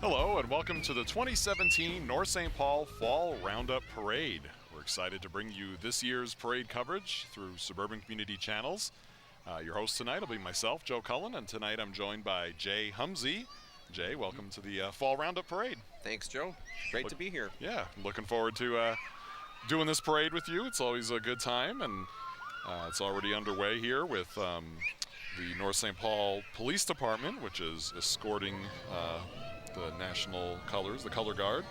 Hello and welcome to the 2017 North St. Paul Fall Roundup Parade. We're excited to bring you this year's parade coverage through Suburban Community Channels. Your host tonight will be myself, Joe Cullen, and tonight I'm joined by Jay Humsey. Jay, welcome to the Fall Roundup Parade. Thanks, Joe. Great to be here. Yeah, looking forward to doing this parade with you. It's always a good time, and it's already underway here with the North St. Paul Police Department, which is escorting the national colors, the color guard.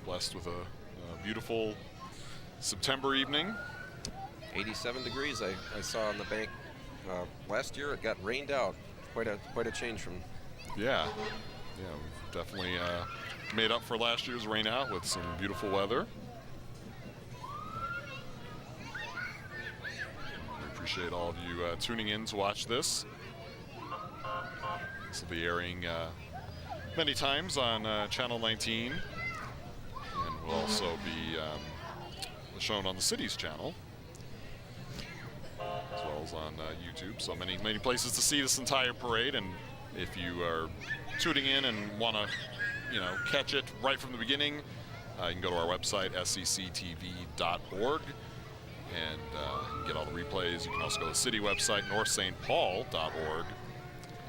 Blessed with a beautiful September evening. 87 degrees I saw on the bank. Last year it got rained out. Quite a change from. Yeah, we've definitely made up for last year's rain out with some beautiful weather. Appreciate all of you tuning in to watch this. This will be airing many times on Channel 19, and will also be shown on the city's channel, as well as on YouTube. So many places to see this entire parade. And if you are tuning in and want to, catch it right from the beginning, you can go to our website, SCCTV.org. And you can get all the replays. You can also go to the city website, northstpaul.org,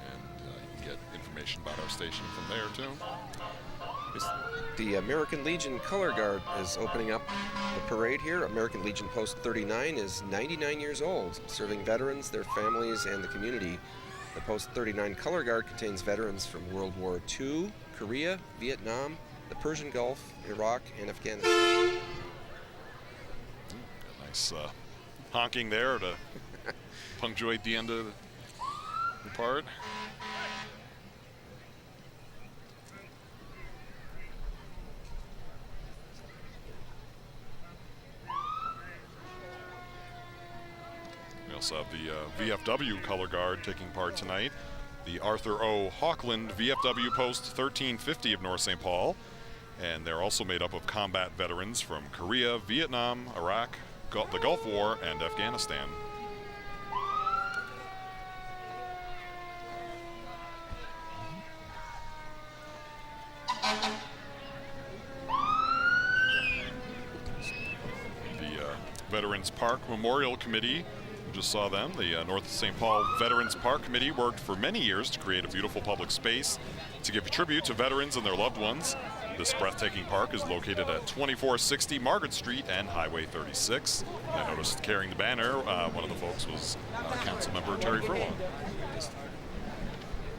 and you can get information about our station from there too. The American Legion Color Guard is opening up the parade here. American Legion Post 39 is 99 years old, serving veterans, their families, and the community. The Post 39 Color Guard contains veterans from World War II, Korea, Vietnam, the Persian Gulf, Iraq, and Afghanistan. Honking there to punctuate the end of the part. We also have the VFW Color Guard taking part tonight. The Arthur O. Hawkland VFW Post 1350 of North St. Paul. And they're also made up of combat veterans from Korea, Vietnam, Iraq, the Gulf War, and Afghanistan. The Veterans Park Memorial Committee, we just saw them. The North St. Paul Veterans Park Committee worked for many years to create a beautiful public space to give tribute to veterans and their loved ones. This breathtaking park is located at 2460 Margaret Street and Highway 36. I noticed carrying the banner, one of the folks was Council Member Terry Furlong.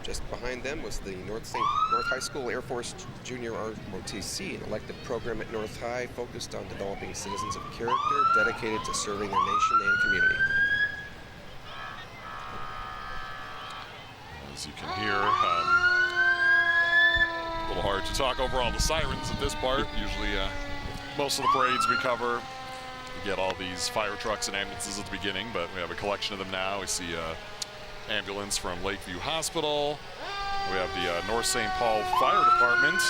Just behind them was the North High School Air Force Junior ROTC, an elective program at North High focused on developing citizens of character dedicated to serving their nation and community. As you can hear, a little hard to talk over all the sirens at this part. Usually most of the parades we cover, we get all these fire trucks and ambulances at the beginning, but we have a collection of them now. We see ambulance from Lakeview Hospital. We have the North St. Paul Fire Department.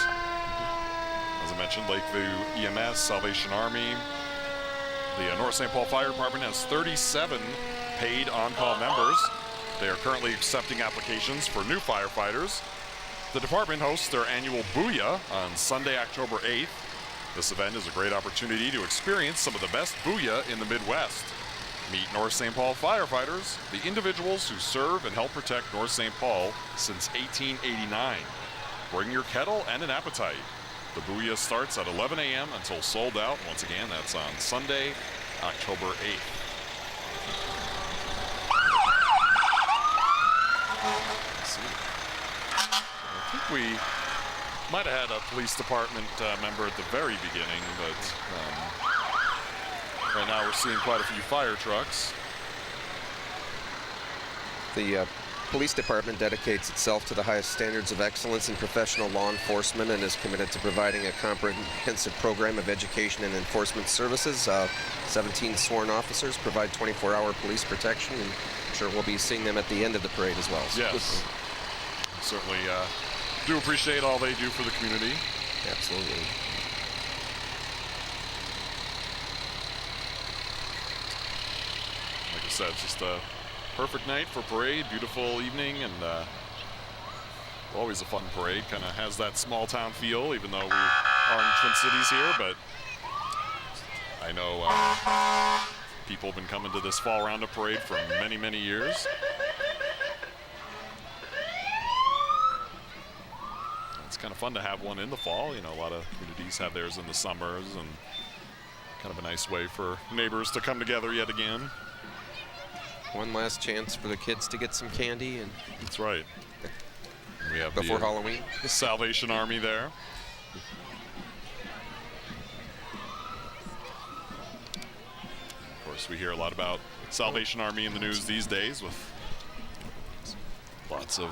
As I mentioned, Lakeview EMS, Salvation Army. The North St. Paul Fire Department has 37 paid on-call members. They are currently accepting applications for new firefighters. The department hosts their annual Booyah on Sunday, October 8th. This event is a great opportunity to experience some of the best Booyah in the Midwest. Meet North St. Paul firefighters, the individuals who serve and help protect North St. Paul since 1889. Bring your kettle and an appetite. The Booyah starts at 11 a.m. until sold out. Once again, that's on Sunday, October 8th. I think we might have had a police department member at the very beginning, but right now we're seeing quite a few fire trucks. The police department dedicates itself to the highest standards of excellence in professional law enforcement and is committed to providing a comprehensive program of education and enforcement services. 17 sworn officers provide 24-hour police protection, and I'm sure we'll be seeing them at the end of the parade as well. So yes, certainly do appreciate all they do for the community. Absolutely. Like I said, just a perfect night for parade, beautiful evening, and always a fun parade. Kind of has that small town feel, even though we are in Twin Cities here, but I know people have been coming to this fall roundup parade for many, many years. It's kind of fun to have one in the fall. You know, a lot of communities have theirs in the summers, and kind of a nice way for neighbors to come together yet again. One last chance for the kids to get some candy. And that's right. We have before the Halloween. Salvation Army there. Of course, we hear a lot about Salvation Army in the news these days, with lots of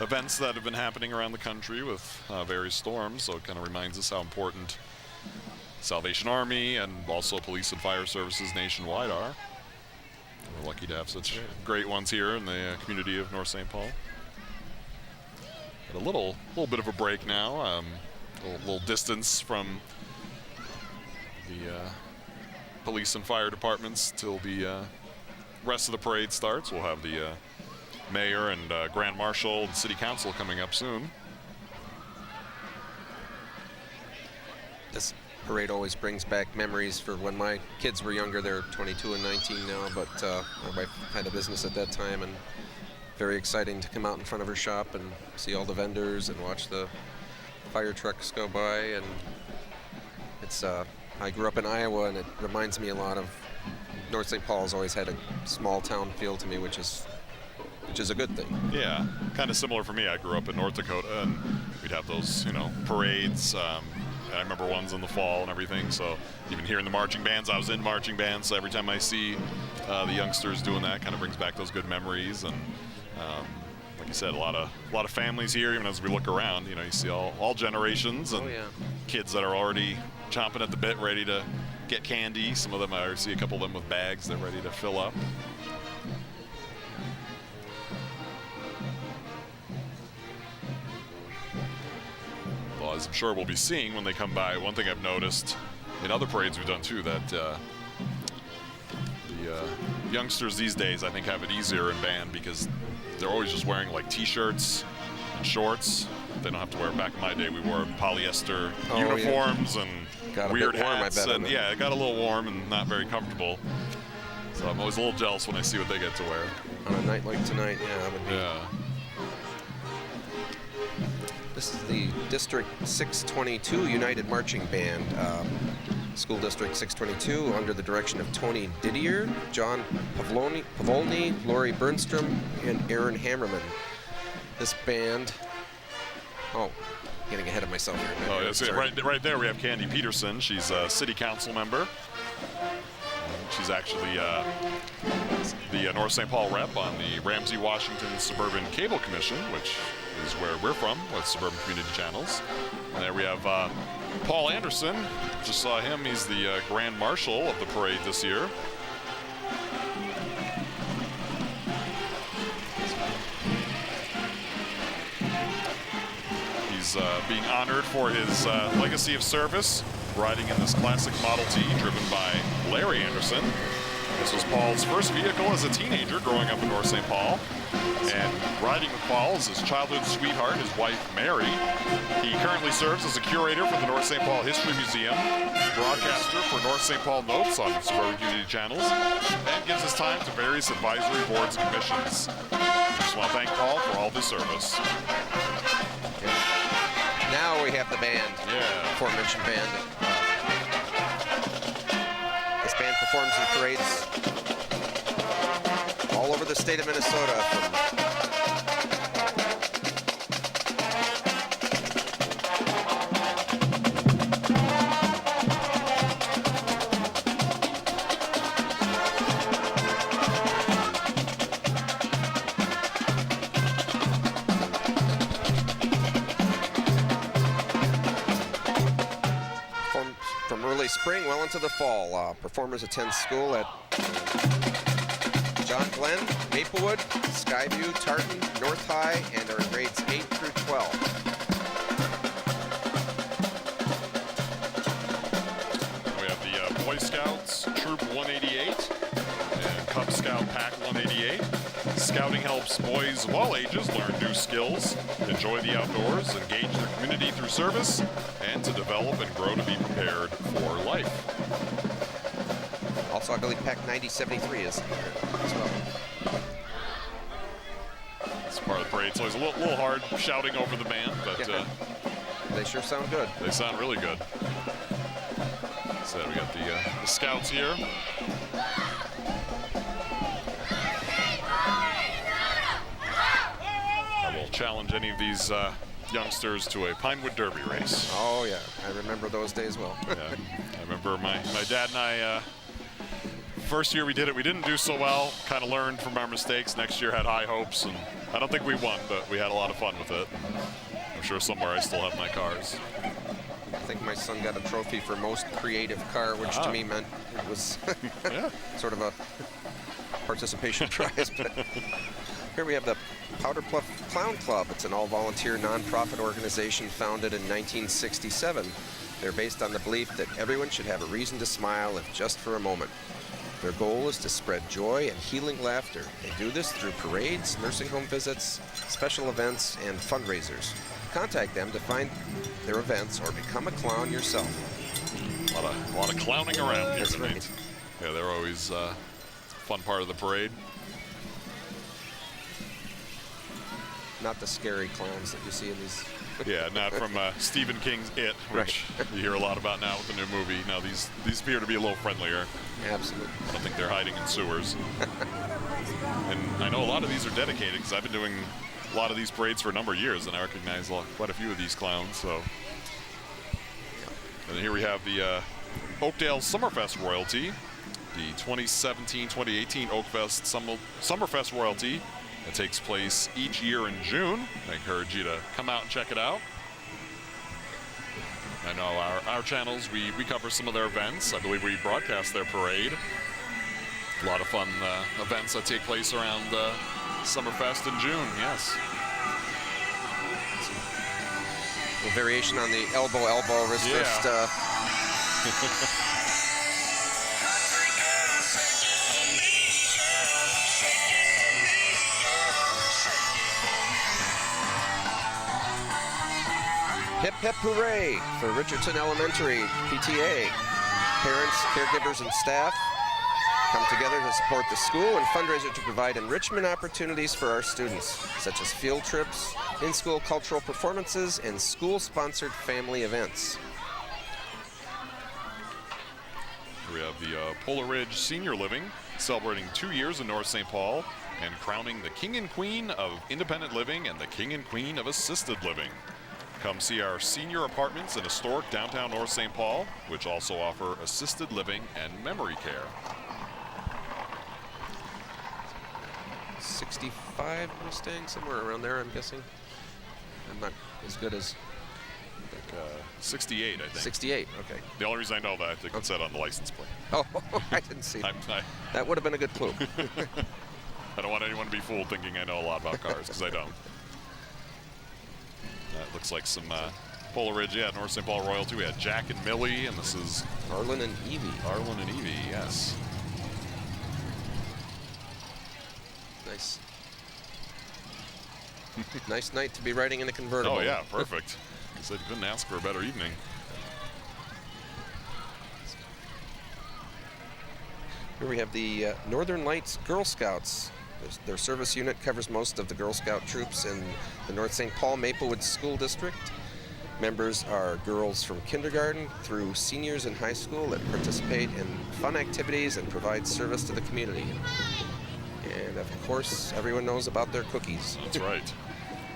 events that have been happening around the country with various storms. So it kind of reminds us how important Salvation Army and also police and fire services nationwide are. We're lucky to have such great ones here in the community of North St. Paul. Got a little bit of a break now, a little distance from the police and fire departments till the rest of the parade starts. We'll have the mayor and grand marshal and city council coming up soon. This parade always brings back memories for when my kids were younger. They're 22 and 19 now, but my wife had a business at that time, and very exciting to come out in front of her shop and see all the vendors and watch the fire trucks go by. And it's I grew up in Iowa, and it reminds me a lot of North St. Paul's always had a small town feel to me, which is a good thing. Yeah, kind of similar for me. I grew up in North Dakota, and we'd have those, parades. I remember ones in the fall and everything. So even hearing the marching bands, I was in marching bands. So every time I see the youngsters doing that, kind of brings back those good memories. And like you said, a lot of families here. Even as we look around, you see all generations and kids that are already chomping at the bit, ready to get candy. Some of them, I see a couple of them with bags they're ready to fill up. Well, as I'm sure we'll be seeing when they come by, one thing I've noticed in other parades we've done too, that the youngsters these days, I think, have it easier in band because they're always just wearing like t-shirts and shorts. They don't have to wear. Back in my day, we wore polyester uniforms and weird hats, and it got a little warm and not very comfortable. So I'm always a little jealous when I see what they get to wear. On a night like tonight, that would be. Yeah. This is the District 622 United Marching Band, School District 622, under the direction of Tony Didier, John Pavolny, Lori Bernstrom, and Aaron Hammerman. This band, getting ahead of myself here. Right there we have Candy Peterson. She's a city council member. She's actually the North St. Paul rep on the Ramsey Washington Suburban Cable Commission, which is where we're from with Suburban Community Channels. And there we have Paul Anderson. Just saw him. He's the Grand Marshal of the parade this year. He's being honored for his legacy of service, riding in this classic Model T driven by Larry Anderson. This was Paul's first vehicle as a teenager growing up in North St. Paul. And riding with Paul is his childhood sweetheart, his wife, Mary. He currently serves as a curator for the North St. Paul History Museum, broadcaster for North St. Paul Notes on Suburban Community Channels, and gives his time to various advisory boards and commissions. We just want to thank Paul for all of his service. Now we have the band, aforementioned band. This band performs in parades all over the state of Minnesota. From early spring well into the fall, performers attend school at John Glenn, Maplewood, Skyview, Tartan, North High, and are in grades 8 through 12. We have the Boy Scouts Troop 188 and Cub Scout Pack 188. Scouting helps boys of all ages learn new skills, enjoy the outdoors, engage their community through service, and to develop and grow to be prepared for life. Also, I believe Pack 9073 is here as well. It's part of the parade. It's always a little hard shouting over the band, but they sure sound good. They sound really good. So we got the Scouts here. I will challenge any of these youngsters to a Pinewood Derby race. Oh yeah, I remember those days well. Yeah, I remember my dad and I, first year we did it, we didn't do so well, kind of learned from our mistakes. Next year had high hopes, and I don't think we won, but we had a lot of fun with it. I'm sure somewhere I still have my cars. I think my son got a trophy for most creative car, which to me meant it was sort of a participation prize. But here we have the Powder Bluff Clown Club. It's an all-volunteer nonprofit organization founded in 1967. They're based on the belief that everyone should have a reason to smile, if just for a moment. Their goal is to spread joy and healing laughter. They do this through parades, nursing home visits, special events, and fundraisers. Contact them to find their events or become a clown yourself. A lot of clowning around here That's tonight. right. Yeah, they're always a fun part of the parade. Not the scary clowns that you see in these. Yeah, not from Stephen King's It, which you hear a lot about now with the new movie. No, these appear to be a little friendlier. Absolutely. I don't think they're hiding in sewers. And I know a lot of these are dedicated because I've been doing a lot of these parades for a number of years, and I recognize quite a few of these clowns. So, and here we have the Oakdale Summerfest royalty, the 2017-2018 Oakfest Summerfest royalty. It takes place each year in June. I encourage you to come out and check it out. I know our channels, we cover some of their events. I believe we broadcast their parade. A lot of fun events that take place around Summerfest in June, yes. A variation on the elbow, wrist, wrist. Hip hip hooray for Richardson Elementary PTA. Parents, caregivers, and staff come together to support the school and fundraiser to provide enrichment opportunities for our students, such as field trips, in-school cultural performances, and school-sponsored family events. We have the Polar Ridge Senior Living, celebrating 2 years in North St. Paul and crowning the King and Queen of Independent Living and the King and Queen of Assisted Living. Come see our senior apartments in historic downtown North St. Paul, which also offer assisted living and memory care. 65 Mustang, somewhere around there, I'm guessing. I'm not as good as... 68, I think. 68, okay. The only reason I know that, I think it said on the license plate. Oh, I didn't see that. That would have been a good clue. I don't want anyone to be fooled thinking I know a lot about cars, because I don't. That looks like some Polar Ridge, North St. Paul royalty. We had Jack and Millie, and this is... Arlen and Evie. Arlen and Evie, yes. Nice. Nice night to be riding in a convertible. Oh, yeah, perfect. I said you couldn't ask for a better evening. Here we have the Northern Lights Girl Scouts. Their service unit covers most of the Girl Scout troops in the North St. Paul Maplewood School District. Members are girls from kindergarten through seniors in high school that participate in fun activities and provide service to the community. And of course, everyone knows about their cookies. That's right.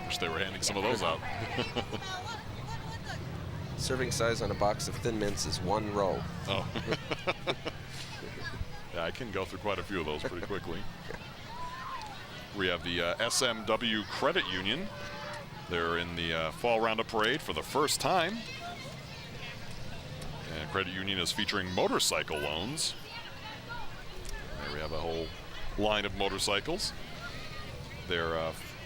Wish they were handing some of those out. Serving size on a box of Thin Mints is 1 row. Oh. Yeah, I can go through quite a few of those pretty quickly. We have the SMW Credit Union. They're in the Fall Roundup Parade for the first time. And Credit Union is featuring motorcycle loans. There we have a whole line of motorcycles. Their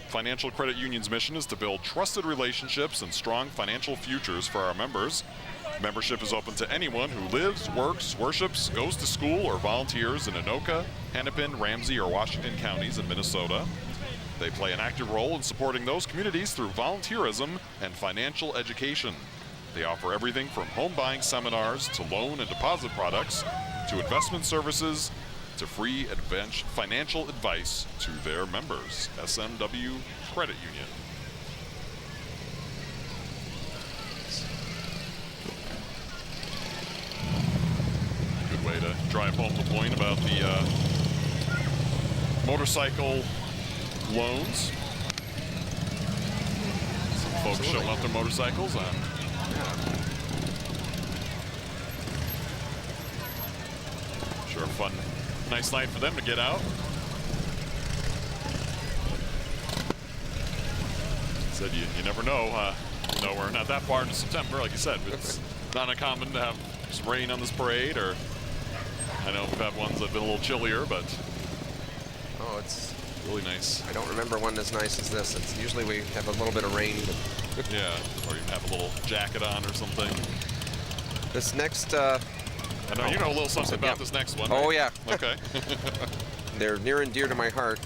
Financial Credit Union's mission is to build trusted relationships and strong financial futures for our members. Membership is open to anyone who lives, works, worships, goes to school, or volunteers in Anoka, Hennepin, Ramsey, or Washington counties in Minnesota. They play an active role in supporting those communities through volunteerism and financial education. They offer everything from home buying seminars to loan and deposit products to investment services to free financial advice to their members. SMW Credit Union. Good way to drive home the point about the motorcycle loans. Some folks showing off their motorcycles on. Sure, fun, nice night for them to get out. Said you never know. You know, we're not that far into September, like you said. It's not uncommon to have some rain on this parade, or I know we've had ones that have been a little chillier, but Oh, it's really nice. I don't remember one as nice as this. It's usually we have a little bit of rain. But Yeah, or you have a little jacket on or something. this next, I know you know a little something about this next one. Oh, right? yeah. Okay. They're near and dear to my heart.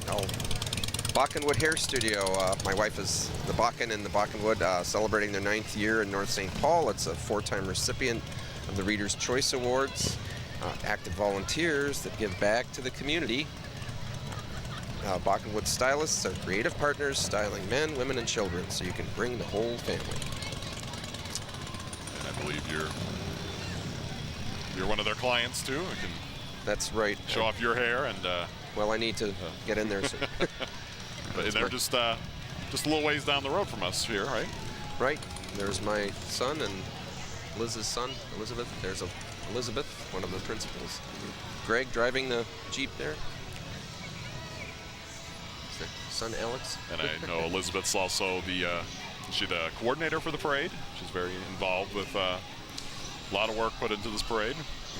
Bakkenwood Hair Studio. My wife is the Bakken and the Bakkenwood, celebrating their 9th year in North St. Paul. It's a 4-time recipient of the Reader's Choice Awards. Active volunteers that give back to the community. Bakkenwood stylists are creative partners styling men, women, and children, so you can bring the whole family. And I believe you're one of their clients too. You can That's right. show off your hair and. Well, I need to get in there soon. But they're just a little ways down the road from us here, right? Right. There's my son and Liz's son, Elizabeth. There's Elizabeth, one of the principals. Greg driving the Jeep there. Is their son Alex? And I know Elizabeth's also she's the coordinator for the parade. She's very involved with a lot of work put into this parade.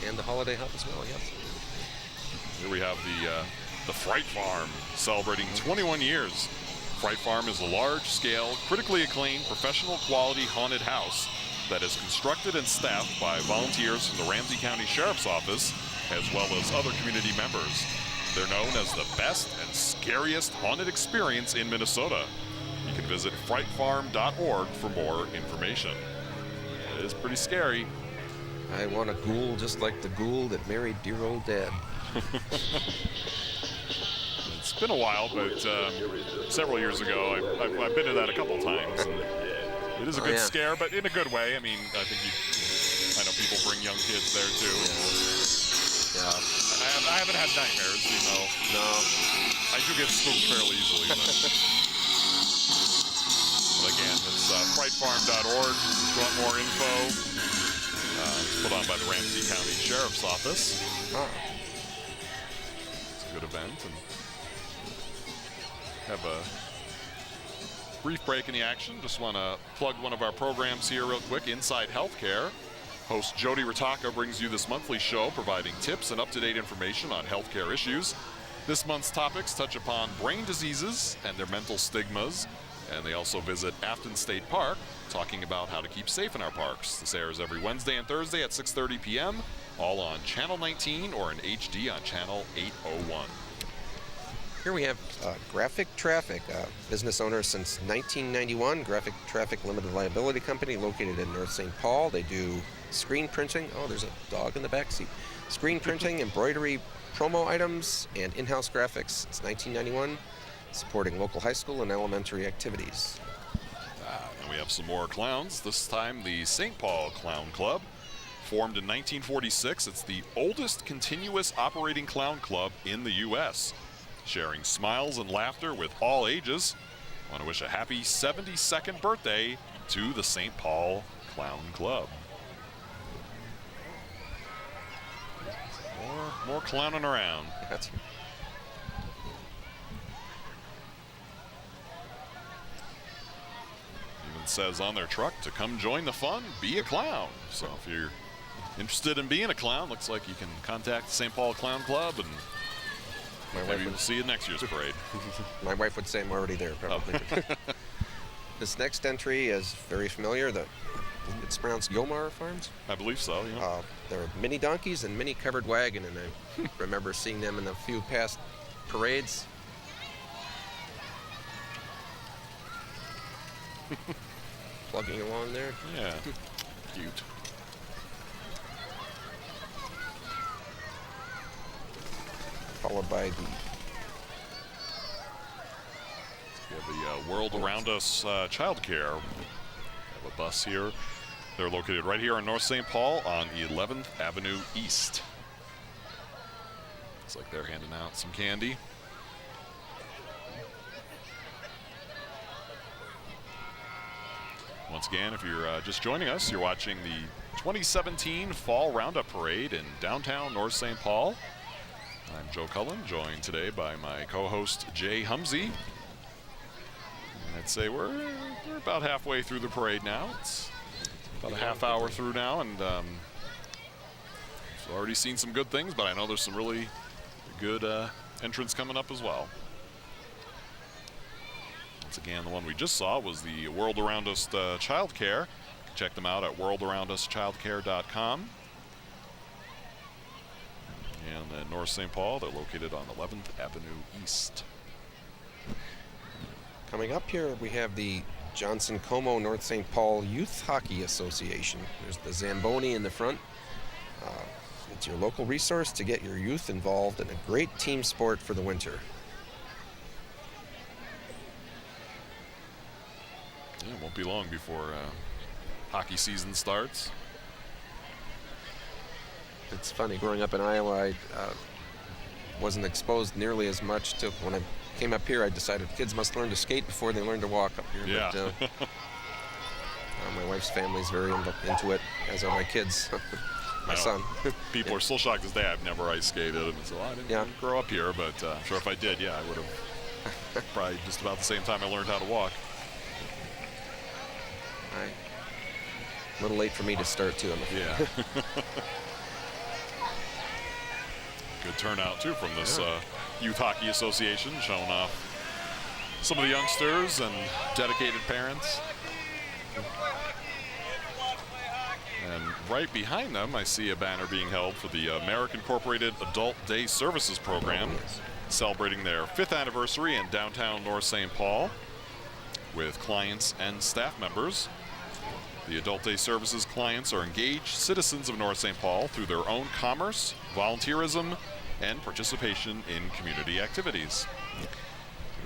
And the holiday hut as well, yes. Here we have the Fright Farm celebrating 21 years. Fright Farm is a large-scale, critically acclaimed, professional quality haunted house that is constructed and staffed by volunteers from the Ramsey County Sheriff's Office, as well as other community members. They're known as the best and scariest haunted experience in Minnesota. You can visit frightfarm.org for more information. It is pretty scary. I want a ghoul just like the ghoul that married dear old dad. It's been a while, but several years ago, I've been to that a couple times. And it is a good scare, but in a good way. I mean, I know people bring young kids there too. Yeah. I haven't had nightmares, you know. No. I do get spooked fairly easily. But again, it's frightfarm.org. If you want more info, it's put on by the Ramsey County Sheriff's Office. It's a good event. And have a brief break in the action. Just want to plug one of our programs here real quick, Inside Healthcare. Host Jody Ritaka brings you this monthly show, providing tips and up-to-date information on healthcare issues. This month's topics touch upon brain diseases and their mental stigmas, and they also visit Afton State Park, talking about how to keep safe in our parks. This airs every Wednesday and Thursday at 6:30 p.m., all on Channel 19 or in HD on Channel 801. Here we have Graphic Traffic, business owner since 1991. Graphic Traffic Limited Liability Company located in North St. Paul. They do screen printing. Oh, there's a dog in the back seat. Screen printing, embroidery, promo items, and in-house graphics since 1991, supporting local high school and elementary activities. And we have some more clowns, this time the St. Paul Clown Club. Formed in 1946, it's the oldest continuous operating clown club in the U.S., sharing smiles and laughter with all ages. I want to wish a happy 72nd birthday to the St. Paul Clown Club. More clowning around. That's Even says on their truck to come join the fun, be a clown. So if you're interested in being a clown, looks like you can contact the St. Paul Clown Club, and maybe we'll see you next year's parade. My wife would say I'm already there, probably. This next entry is very familiar. The It's pronounced Gilmar Farms. I believe so, yeah. There are mini donkeys and mini covered wagon, and I remember seeing them in a few past parades. Plugging along there. Yeah, cute. Followed by the We have the World Around Us childcare. We have a bus here. They're located right here in North St. Paul on 11th Avenue East. Looks like they're handing out some candy. Once again, if you're just joining us, you're watching the 2017 Fall Roundup Parade in downtown North St. Paul. I'm Joe Cullen, joined today by my co-host Jay Humsey. I'd say we're about halfway through the parade now. It's about a half hour through now, and we've already seen some good things, but I know there's some really good entrants coming up as well. Once again, the one we just saw was the World Around Us Childcare. Check them out at worldarounduschildcare.com. And in North St. Paul, they're located on 11th Avenue East. Coming up here, we have the Johnson-Como North St. Paul Youth Hockey Association. There's the Zamboni in the front. It's your local resource to get your youth involved in a great team sport for the winter. Yeah, it won't be long before hockey season starts. It's funny, growing up in Iowa, I wasn't exposed nearly as much to when I came up here. I decided kids must learn to skate before they learn to walk up here. Yeah. But, my wife's family's very into it, as are my kids. My son. People are still shocked as day. I've never ice skated, and so I didn't grow up here, but I'm sure if I did, yeah, I would have probably just about the same time I learned how to walk. A little late for me to start too. Yeah. Good turnout too from this Youth Hockey Association, showing off some of the youngsters and dedicated parents. And right behind them, I see a banner being held for the American Incorporated Adult Day Services Program, celebrating their 5th anniversary in downtown North St. Paul with clients and staff members. The Adult Day Services clients are engaged citizens of North St. Paul through their own commerce, volunteerism, and participation in community activities. And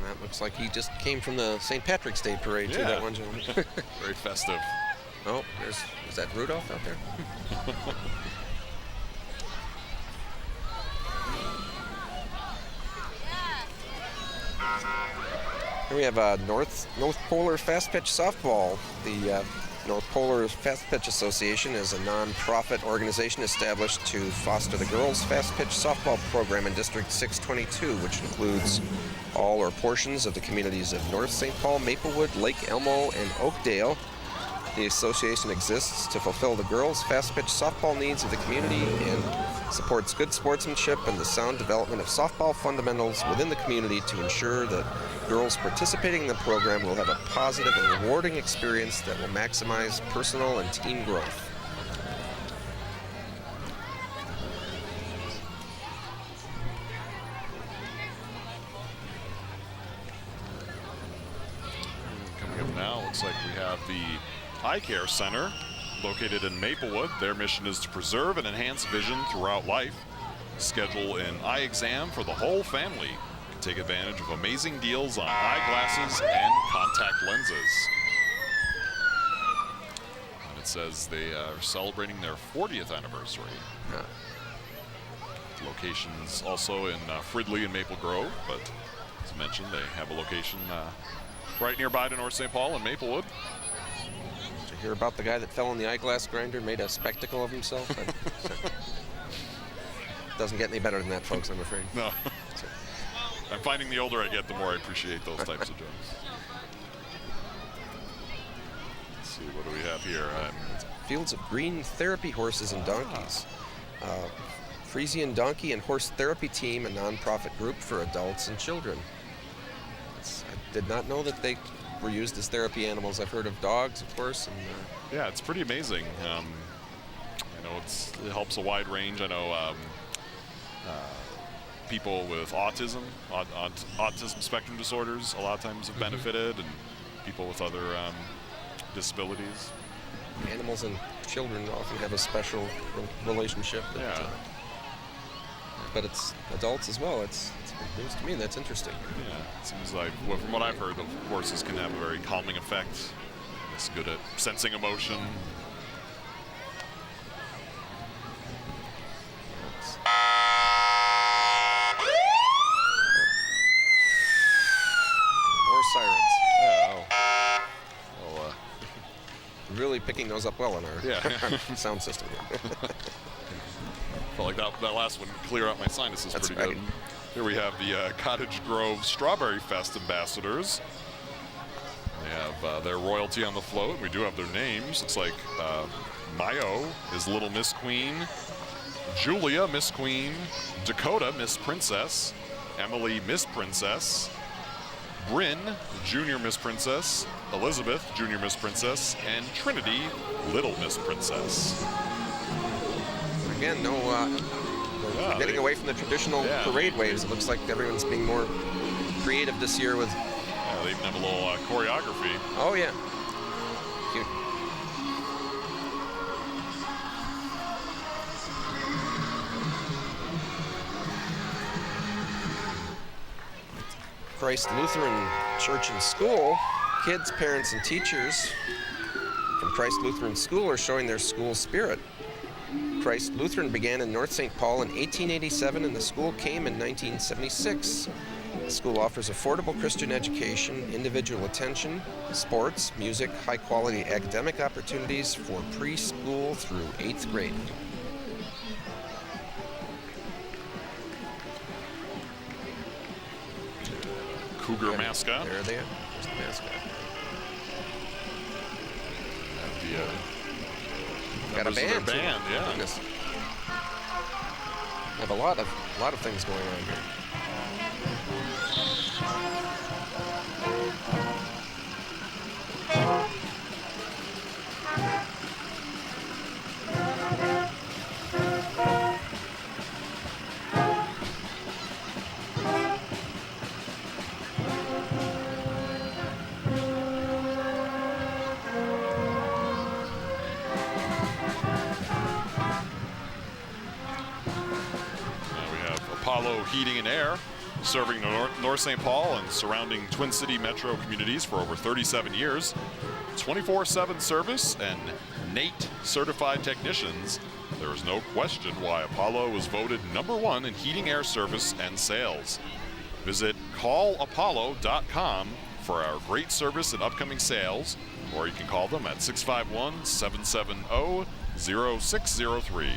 that looks like he just came from the St. Patrick's Day parade too, that one gentleman. Very festive. Oh, is that Rudolph out there? Here we have North Polar Fast Pitch Softball. The North Polar Fast Pitch Association is a non-profit organization established to foster the girls' fast pitch softball program in District 622, which includes all or portions of the communities of North St. Paul, Maplewood, Lake Elmo, and Oakdale. The association exists to fulfill the girls' fast pitch softball needs of the community and supports good sportsmanship and the sound development of softball fundamentals within the community to ensure that girls participating in the program will have a positive and rewarding experience that will maximize personal and team growth. Coming up now, looks like we have the Eye Care Center located in Maplewood. Their mission is to preserve and enhance vision throughout life. Schedule an eye exam for the whole family. You can take advantage of amazing deals on eyeglasses and contact lenses. And it says they are celebrating their 40th anniversary. Locations also in Fridley and Maple Grove, but as mentioned, they have a location right nearby to North St. Paul and Maplewood. Did you hear about the guy that fell in the eyeglass grinder and made a spectacle of himself? Doesn't get any better than that, folks, I'm afraid. No. I'm finding the older I get, the more I appreciate those types of jokes. Let's see, what do we have here? Fields of Green Therapy Horses and Donkeys. Frisian Donkey and Horse Therapy Team, a nonprofit group for adults and children. I did not know that they were used as therapy animals. I've heard of dogs, of course. And, yeah, it's pretty amazing. I know it helps a wide range. I know people with autism, autism spectrum disorders, a lot of times have benefited, and people with other disabilities. Animals and children often have a special relationship. But it's adults as well. It's news to me. That's interesting. Yeah, it seems like, well, from what I've heard, the horses can have a very calming effect. It's good at sensing emotion. More sirens. Yeah, Really picking those up well in our yeah. sound system. Felt like that last one clear out my sinuses. That's pretty right. good. Here we have the Cottage Grove Strawberry Fest ambassadors. They have their royalty on the float. We do have their names. It's like Mayo is Little Miss Queen, Julia Miss Queen, Dakota Miss Princess, Emily Miss Princess, Bryn Junior Miss Princess, Elizabeth Junior Miss Princess, and Trinity Little Miss Princess. Again, getting away from the traditional parade waves. It looks like everyone's being more creative this year with... Yeah, they even have a little choreography. Oh, yeah. Cute. Christ Lutheran Church and School. Kids, parents, and teachers from Christ Lutheran School are showing their school spirit. Christ Lutheran began in North St. Paul in 1887, and the school came in 1976. The school offers affordable Christian education, individual attention, sports, music, high-quality academic opportunities for preschool through 8th grade. Cougar mascot. There they are. There's the mascot. Got a band. Band, yeah. Goodness. I have a lot of things going on here. Apollo Heating and Air, serving North St. Paul and surrounding Twin City metro communities for over 37 years. 24/7 service and NATE certified technicians. There is no question why Apollo was voted #1 in heating air service and sales. Visit callapollo.com for our great service and upcoming sales, or you can call them at 651-770-0603.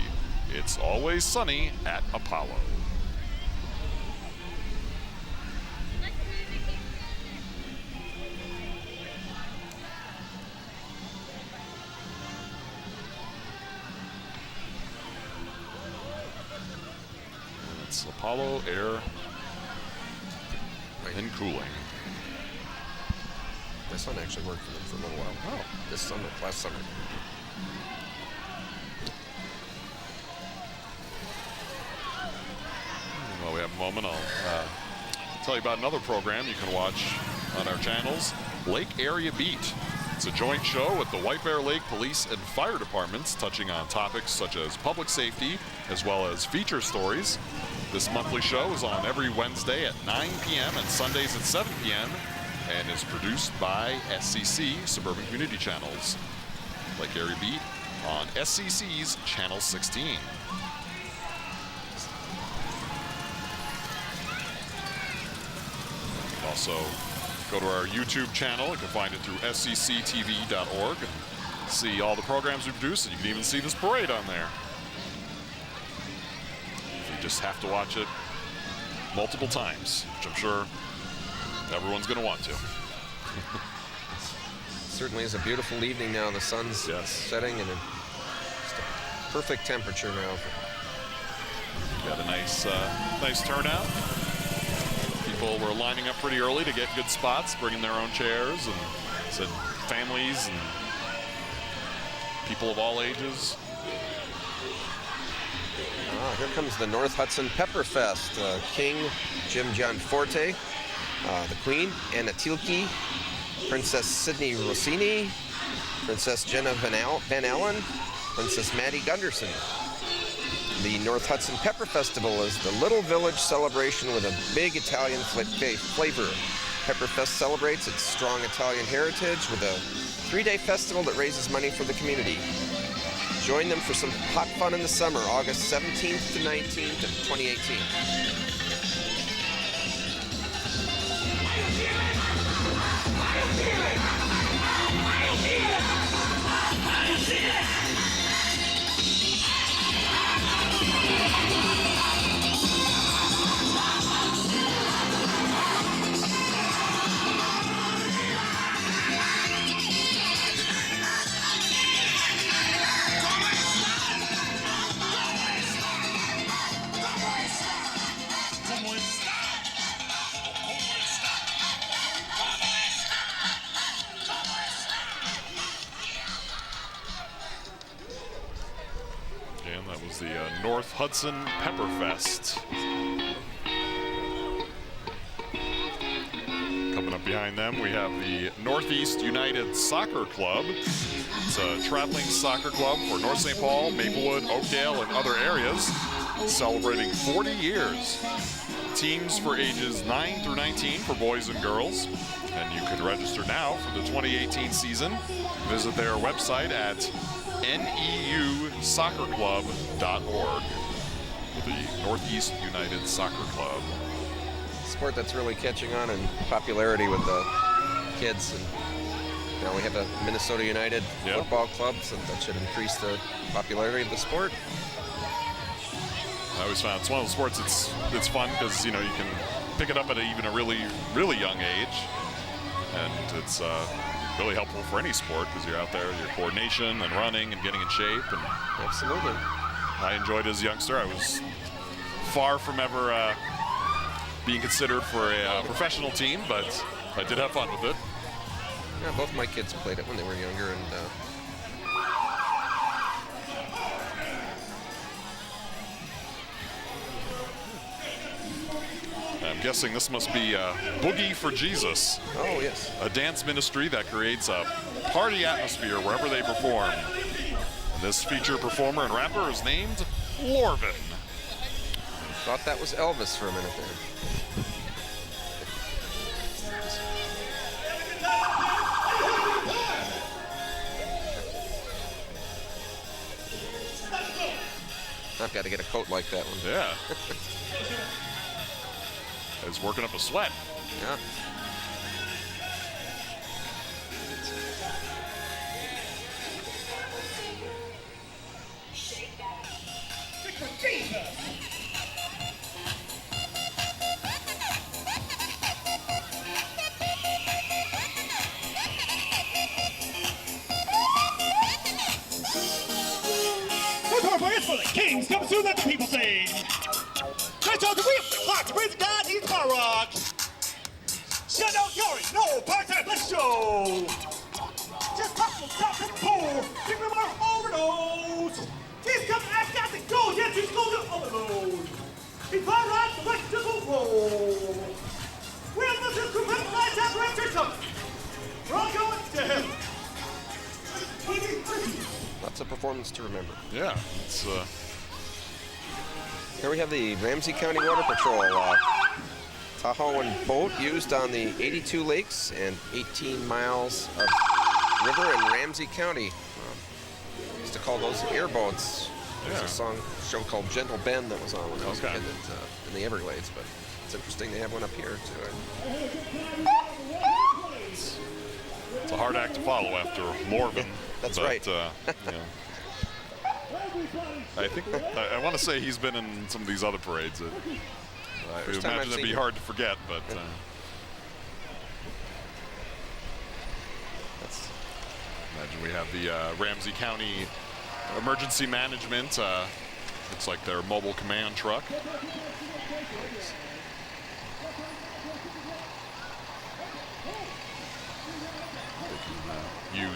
It's always sunny at Apollo. It's Apollo Air and Cooling. My son actually worked for them for a little while. Oh. This summer, last summer. Well, we have a moment. I'll tell you about another program you can watch on our channels, Lake Area Beat. It's a joint show with the White Bear Lake Police and Fire Departments, touching on topics such as public safety, as well as feature stories. This monthly show is on every Wednesday at 9 p.m. and Sundays at 7 p.m. and is produced by SCC Suburban Community Channels. Lake Area Beat on SCC's Channel 16. You can also go to our YouTube channel. You can find it through SCCTV.org and see all the programs we produce, and you can even see this parade on there. You just have to watch it multiple times, which I'm sure everyone's going to want to. Certainly is a beautiful evening now. The sun's setting, and it's a perfect temperature now. Got a nice turnout. People were lining up pretty early to get good spots, bringing their own chairs, and said families and people of all ages. Here comes the North Hudson Pepper Fest. King Jim John Forte, the Queen Anna Thielke, Princess Sydney Rossini, Princess Jenna Van Allen, Princess Maddie Gunderson. The North Hudson Pepper Festival is the little village celebration with a big Italian flavor. Pepperfest celebrates its strong Italian heritage with a 3-day festival that raises money for the community. Join them for some hot fun in the summer, August 17th to 19th of 2018. And that was the North Hudson Pepper Fest. Coming up behind them, we have the Northeast United Soccer Club. It's a traveling soccer club for North St. Paul, Maplewood, Oakdale, and other areas, celebrating 40 years. Teams for ages 9 through 19 for boys and girls. And you can register now for the 2018 season. Visit their website at neusoccerclub.org. The Northeast United Soccer Club. Sport that's really catching on in popularity with the kids. And now we have a Minnesota United football club, so that should increase the popularity of the sport. I always found it's one of the sports it's fun because you can pick it up at even a really young age, and it's really helpful for any sport because you're out there, your coordination and running and getting in shape. And absolutely, I enjoyed it as a youngster. I was far from ever being considered for a professional team, but I did have fun with it. Yeah, both my kids played it when they were younger, and I'm guessing this must be Boogie for Jesus. Oh, yes. A dance ministry that creates a party atmosphere wherever they perform. And this featured performer and rapper is named Lorvin. Thought that was Elvis for a minute there. I've got to get a coat like that one. Yeah. It's working up a sweat. Yeah. It's for the kings. Come soon, let the people sing. Let's all the whip, the clock, the praise of God, he's my rock. Shut down Corey, no, part-time, let's go. Just pop the top and pull, give him our overdose. He's coming, I've got to go, yes, he's going to overload. He's far right, the right to the roll. We'll listen to the lights out, right to something. We're all going to hell. Lots of performance to remember. Yeah, it's Here we have the Ramsey County Water Patrol Tahoe and boat used on the 82 lakes and 18 miles of river in Ramsey County. Used to call those airboats. There's a show called Gentle Ben that was on when I was a kid in the Everglades, but it's interesting they have one up here too. It's a hard act to follow after Lorvin. That's right. I think I want to say he's been in some of these other parades. I would imagine it'd be hard to forget, but imagine we have the Ramsey County Emergency Management. Looks like their mobile command truck.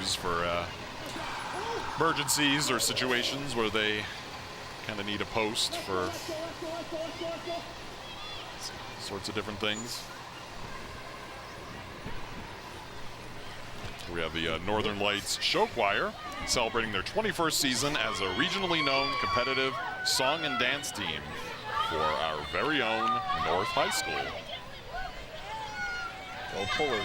use for emergencies or situations where they kind of need a post for sorts of different things. We have the Northern Lights Show Choir celebrating their 21st season as a regionally known competitive song and dance team for our very own North High School. Go Pullers.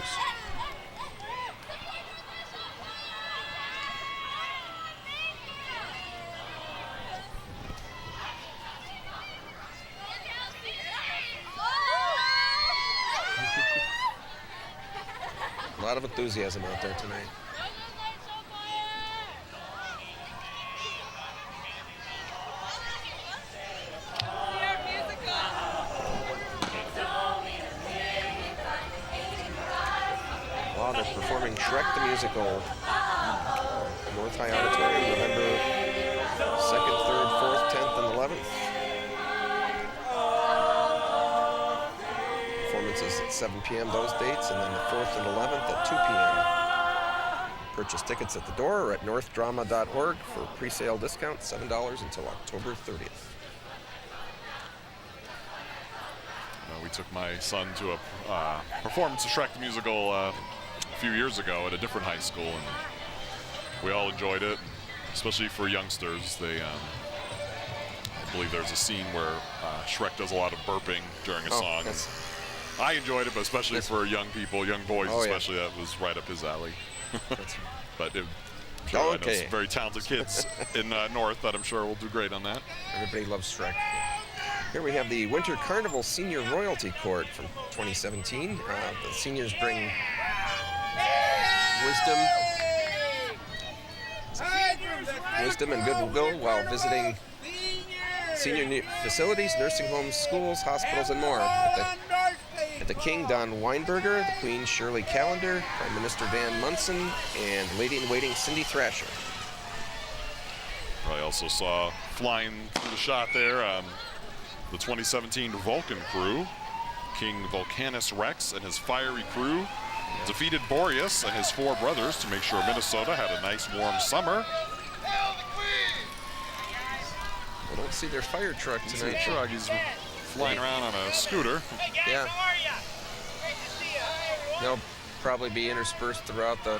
A lot of enthusiasm out there tonight. Wow, they're performing Shrek the Musical. North High Auditorium, November 2nd, 3rd, 4th, 10th, and 11th. Performances at 7 p.m. those dates, and then the 4th and 11th at 2 p.m. Purchase tickets at the door or at northdrama.org for pre-sale discount, $7 until October 30th. We took my son to a performance of Shrek the Musical a few years ago at a different high school, and we all enjoyed it, especially for youngsters. They, I believe there's a scene where Shrek does a lot of burping during a song. I enjoyed it, but especially for young people, young boys especially, that was right up his alley. But I know some very talented kids in North that I'm sure will do great on that. Everybody loves Shrek. Here we have the Winter Carnival Senior Royalty Court from 2017. The seniors bring wisdom and goodwill while visiting senior facilities, nursing homes, schools, hospitals, and more. At the King, Don Weinberger, the Queen, Shirley Callender, Prime Minister Dan Munson, and Lady-in-Waiting Cindy Thrasher. I also saw flying through the shot there the 2017 Vulcan crew. King Vulcanus Rex and his fiery crew defeated Boreas and his 4 brothers to make sure Minnesota had a nice warm summer. I don't see their fire truck tonight. He's flying around on a scooter. Yeah. They'll probably be interspersed throughout the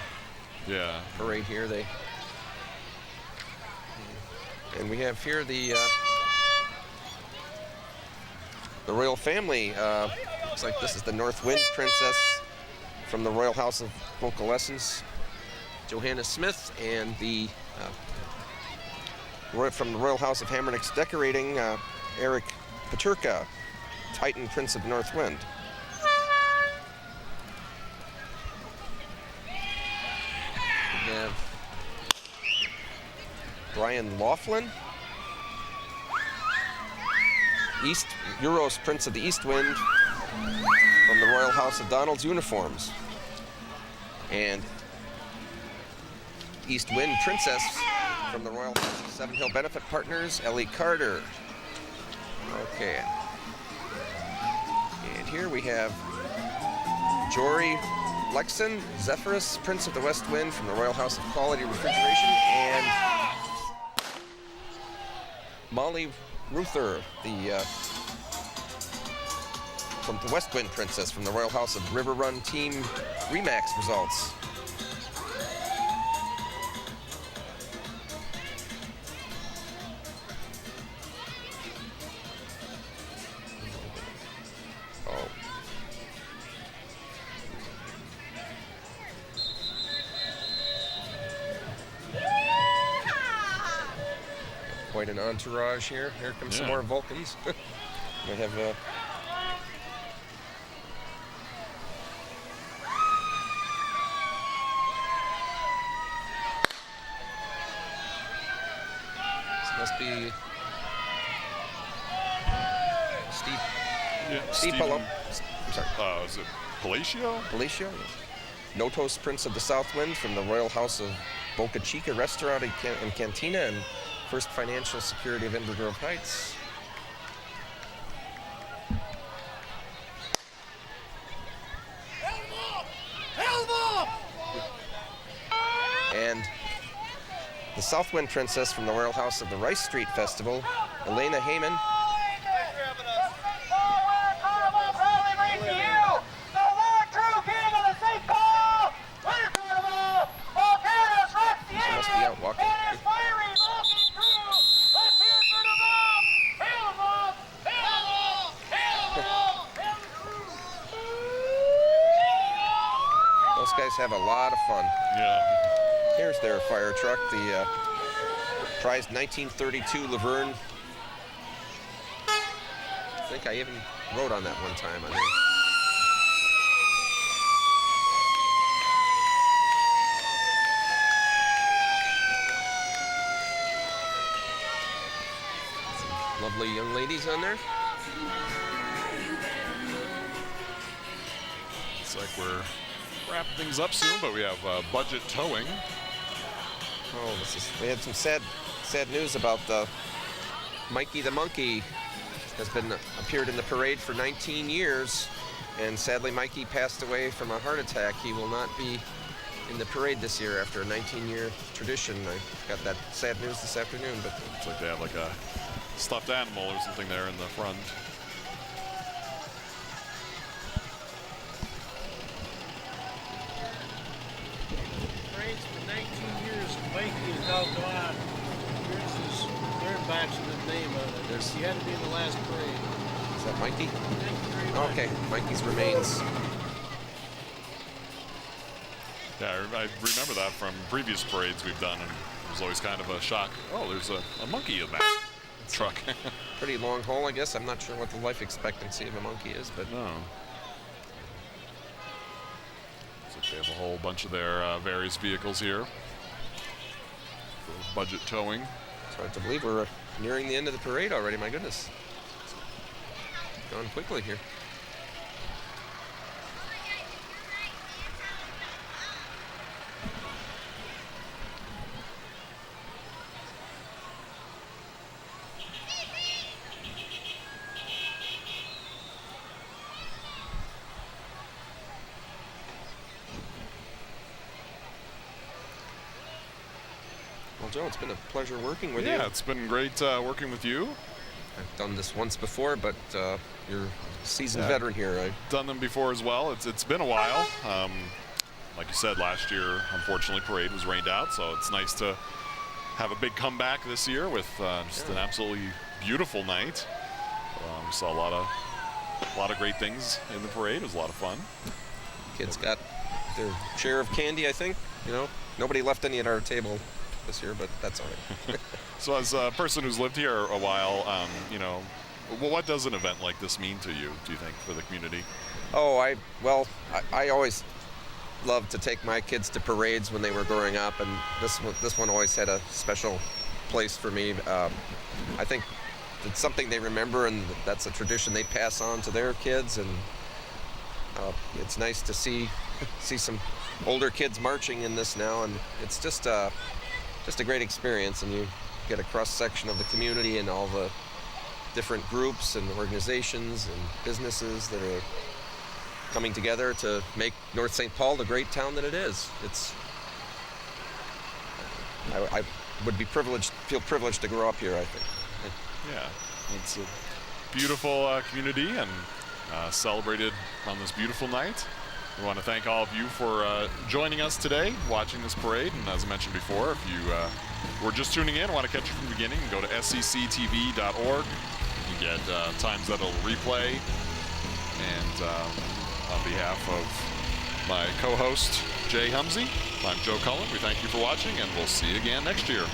parade here. And we have here the royal family. Looks like this is the North Wind Princess from the Royal House of Vocal Lessons, Johanna Smith, and the from the Royal House of Hammernix Decorating, Eric Paterka, Titan Prince of North Wind. We have Brian Laughlin, East Euros Prince of the East Wind from the Royal House of Donald's Uniforms, and East Wind Princess from the Royal House of Seven Hill Benefit Partners, Ellie Carter. Okay. And here we have Jory Lexon, Zephyrus, Prince of the West Wind from the Royal House of Quality Refrigeration, and Molly Ruther, from the West Wind Princess from the Royal House of River Run Team Remax results. Quite an entourage here. Here comes some more Vulcans. We have this must be Steve Pelham. I'm sorry. Is it Palacio? Palacio, yes. Notos, Prince of the South Wind from the Royal House of Boca Chica Restaurant and Cantina, and First Financial Security of Inver Grove Heights. the Southwind Princess from the Royal House of the Rice Street Festival, Elena Heyman. She must be out walking. Those guys have a lot of fun. Yeah. Here's their fire truck, the prized 1932 Lutheran. I think I even rode on that one time, I think. Some lovely young ladies on there. Looks like we're wrapping things up soon, but we have budget towing. Oh, we had some sad news about Mikey the Monkey. Has been appeared in the parade for 19 years, and sadly Mikey passed away from a heart attack. He will not be in the parade this year after a 19-year tradition. I got that sad news this afternoon, but Looks like they have like a stuffed animal or something there in the front. Parade's for 19 years. Mikey is now gone. Here's his third batch of the name on it. He had to be in the last parade. is that Mikey? Thank you very much. Okay, Mikey's remains. Yeah, I remember that from previous parades we've done, and it was always kind of a shock. Oh, there's a monkey in that truck. Pretty long haul, I guess. I'm not sure what the life expectancy of a monkey is, but No. Looks like they have a whole bunch of their various vehicles here for budget towing. it's hard to believe we're nearing the end of the parade already. My goodness. It's gone quickly here. Well, Joe, it's been a pleasure working with you. Yeah, it's been great working with you. I've done this once before, but you're a seasoned Yeah. veteran here. Done them before as well. It's been a while. Like you said, last year, unfortunately, parade was rained out, so it's nice to have a big comeback this year with just an absolutely beautiful night. We saw a lot of great things in the parade. It was a lot of fun. Kids got their share of candy, I think. You know, nobody left any at our table this year, but that's all right. So as a person who's lived here a while, you know, what does an event like this mean to you, do you think, for the community? Oh, I always loved to take my kids to parades when they were growing up, and this one always had a special place for me. I think it's something they remember, and that's a tradition they pass on to their kids, and it's nice to see some older kids marching in this now, and it's just a great experience, and you get a cross-section of the community and all the different groups and organizations and businesses that are coming together to make North St. Paul the great town that it is. I would feel privileged to grow up here, I think. Yeah, it's a beautiful community and celebrated on this beautiful night. We want to thank all of you for joining us today, watching this parade. And as I mentioned before, if you were just tuning in and want to catch it from the beginning, go to SCCTV.org. You get times that it'll replay. And on behalf of my co-host, Jay Humsey, I'm Joe Cullen. We thank you for watching, and we'll see you again next year.